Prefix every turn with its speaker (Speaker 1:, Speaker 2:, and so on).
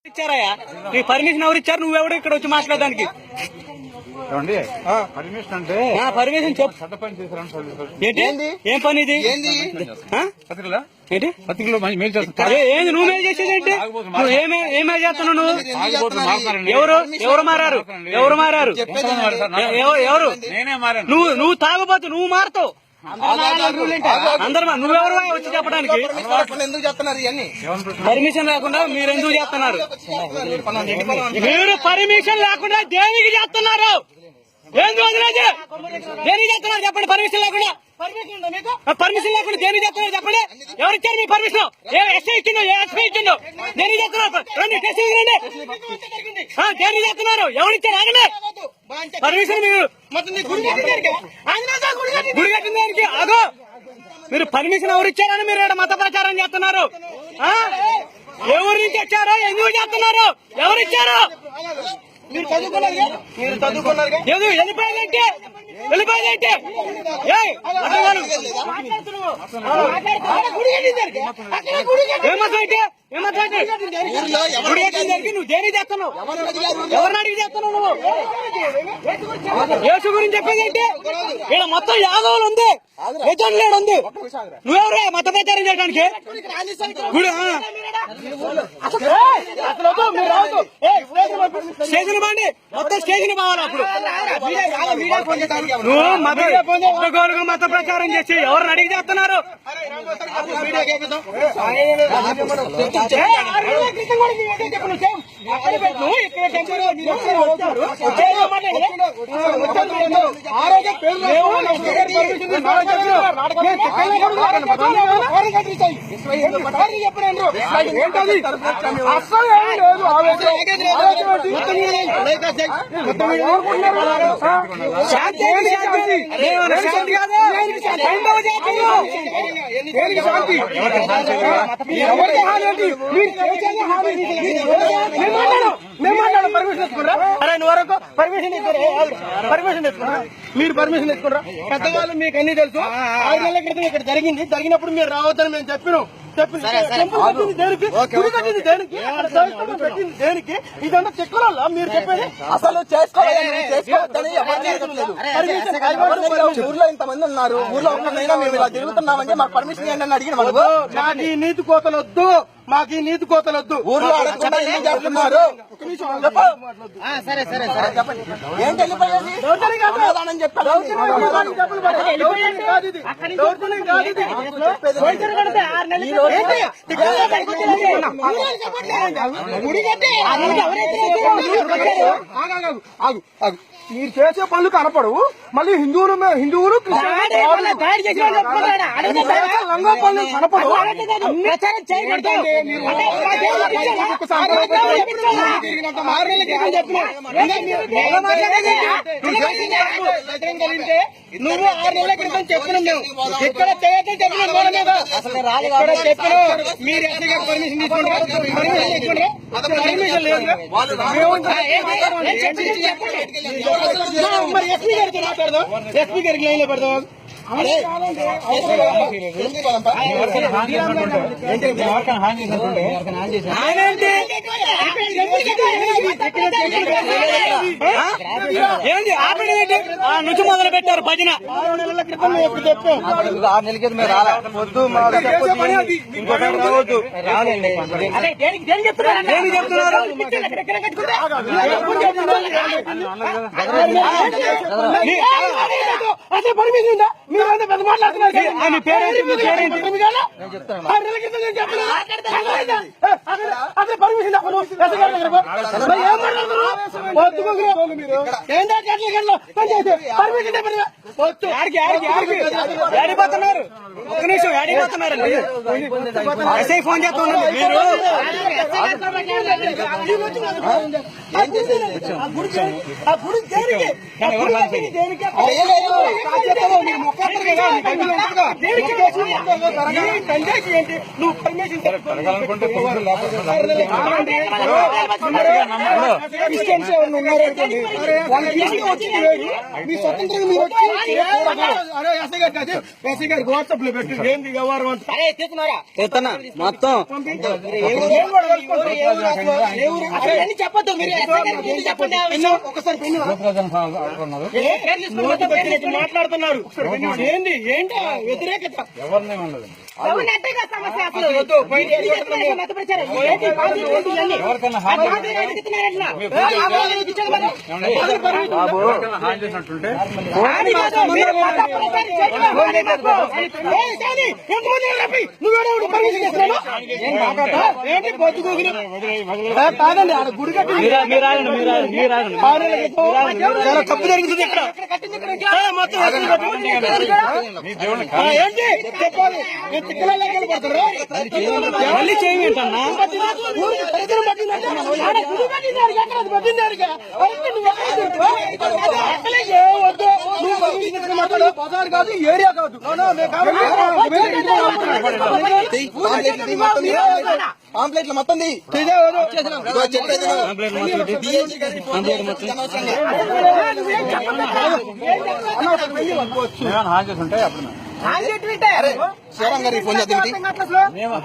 Speaker 1: ఇచ్చారయ్యా నీ పర్మిషన్ ఎవరు ఇచ్చారు? నువ్వెవడు ఇక్కడ వచ్చి మాట్లాడడానికి?
Speaker 2: పర్మిషన్ అంటే
Speaker 1: పర్మిషన్ చెప్పు.
Speaker 2: చట్ట పని చేశారు.
Speaker 1: ఏంటి? ఏం పని ఇది? ఏంటి
Speaker 2: పత్రికలో మెయిల్ చేస్తా.
Speaker 1: ఏంది నువ్వు మెయిల్ చేసేది? ఏంటి నువ్వు ఏమే చేస్తున్నావు? నువ్వు ఎవరు మారారు? ఎవరు?
Speaker 2: నేనే మారాను.
Speaker 1: నువ్వు తాగబోతు, నువ్వు మారుతావు. అందరూ నువ్వెవరు వచ్చి చెప్పడానికి? పర్మిషన్ లేకుండా మీరు ఎందుకు చేస్తున్నారు? మీరు పర్మిషన్ లేకుండా దేనికి చేస్తున్నారు? ఎందుకు వదిలేదు? దేనికి చేస్తున్నారు చెప్పండి? పర్మిషన్ లేకుండా దేనికి చేస్తున్నారు చెప్పండి? ఎవరిచ్చారు మీ పర్మిషన్? ఏ ఎస్ఐ ఇచ్చిందో, ఏ ఎస్ఐ ఇచ్చిందో? దేనికి చేస్తున్నారు? రండి దేనికి చేస్తున్నారు? ఎవరిచ్చారు? ఆగండి. పర్మిషన్ మీరు గుడి కట్టిన దానికి ఆగో. మీరు పర్మిషన్ ఎవరు ఇచ్చారని మీరు ఇక్కడ మత ప్రచారం చేస్తున్నారు? ఎవరి నుంచి వచ్చారో ఎందుకు చేస్తున్నారు? ఎవరిచ్చారు? వెళ్ళిపోయిందంటే నువ్వు దేని చేస్తున్నావు? ఎవరిని అడిగి చేస్తున్నావు? నువ్వు యేసు గురించి చెప్పేది ఏంటి? ఇక్కడ మొత్తం యాదవులు ఉంది, లేడు ఉంది. నువ్వెవరు మత ప్రచారం చేయడానికి? స్టేషన్ బాండి, మొత్తం స్టేషన్ పోవాలి. అప్పుడు నువ్వు మత ప్రచారం చేసి ఎవరిని అడిగి చేస్తున్నారు? మీరు పర్మిషన్ తీసుకున్నారా? పెద్దవాళ్ళు మీకు అన్ని తెలుసు. 6 నెలల క్రితం ఇక్కడ జరిగినప్పుడు మీరు రావద్దని మేము చెప్పినాం. దేనికి ఇదంతా చెక్కుల మీరు చెప్పేది? అసలు ఊర్లో ఇంతమంది ఉన్నారు, ఊర్లో ఒక్కనైనా మేము ఇలా తిరుగుతున్నామంటే మాకు పర్మిషన్ ఏంటని అడిగిన వాళ్ళు. మాకు ఈ నీతి కోతలొద్దు, ఊర్లో అడగకుండా ఏం చేస్తున్నారు? సరే చెప్పండి. ఏంటి వెళ్ళిపోయేది? సమాధానం చెప్పాలి. మీరు చేసే పనులు కనపడవు. మళ్ళీ హిందువులు లంగా పనులు కనపడవు. నువ్వు 6 నెలల క్రితం చెప్పిన మేము ఇక్కడ చెప్పిన మీరు ఎస్ఐ గారు పర్మిషన్ తీసుకుంటారా? పర్మిషన్ లేదు. మరి ఎస్పీ గారితో మాట్లాడదాం, ఎస్పీ గారికి లైన్ లో పెడదాం. నుంచి మొదలు పెట్టారు భజన. 6 నెలల క్రితం ఎప్పుడు చెప్పాం? 6 నెలల క్రితం మీరు రావద్దు. అసలు పర్మిషన్ ఉందా? మీరు పెద్ద మాట్లాడుతున్నారు. అసలు పర్మిషన్ ఏడిపోతున్నారు. ఒక్క నిమిషం ఏడిపోతున్నారండి. ఎస్ఐ ఫోన్ చేస్తున్నారు. మీరు నువ్వు పర్మిషన్ క్రిస్టియన్స్ ఎవరు ఉన్నారనుకోండి, వాళ్ళకి ఈజీగా వచ్చింది వేరు. మీ స్వతంత్రంగా మీరు వచ్చి అరే ఎస్ఐ గారు కాదు, ఎస్ఐ గారికి వాట్సాప్ లో పెట్టి ఏంది వ్యవహారం అంతా
Speaker 3: మొత్తం
Speaker 1: చెప్పద్దు మీరు ఒకసారి పెన్ను మాట్లాడుతున్నారు. ఏంటి ఏంటి వ్యతిరేకత
Speaker 2: ఎవరినే ఉండదు. ఎవరికైనా హాని చేసినట్టుంటే
Speaker 1: కాదండి ఆడ గుడి కట్టి చాలా తప్పు జరుగుతుంది ఇక్కడ. మొత్తం
Speaker 2: నీ దేవుడిని
Speaker 1: ఏంటి చెప్పాలి. మళ్ళీ చేయమేంటన్నా బజార్ కాదు, ఏరియా కాదు. పాంప్లెట్లు మొత్తం
Speaker 2: హాని చేస్తుంటే అప్పుడు
Speaker 1: శివరాం గారికి ఫోన్ చేద్దాం.
Speaker 2: మేము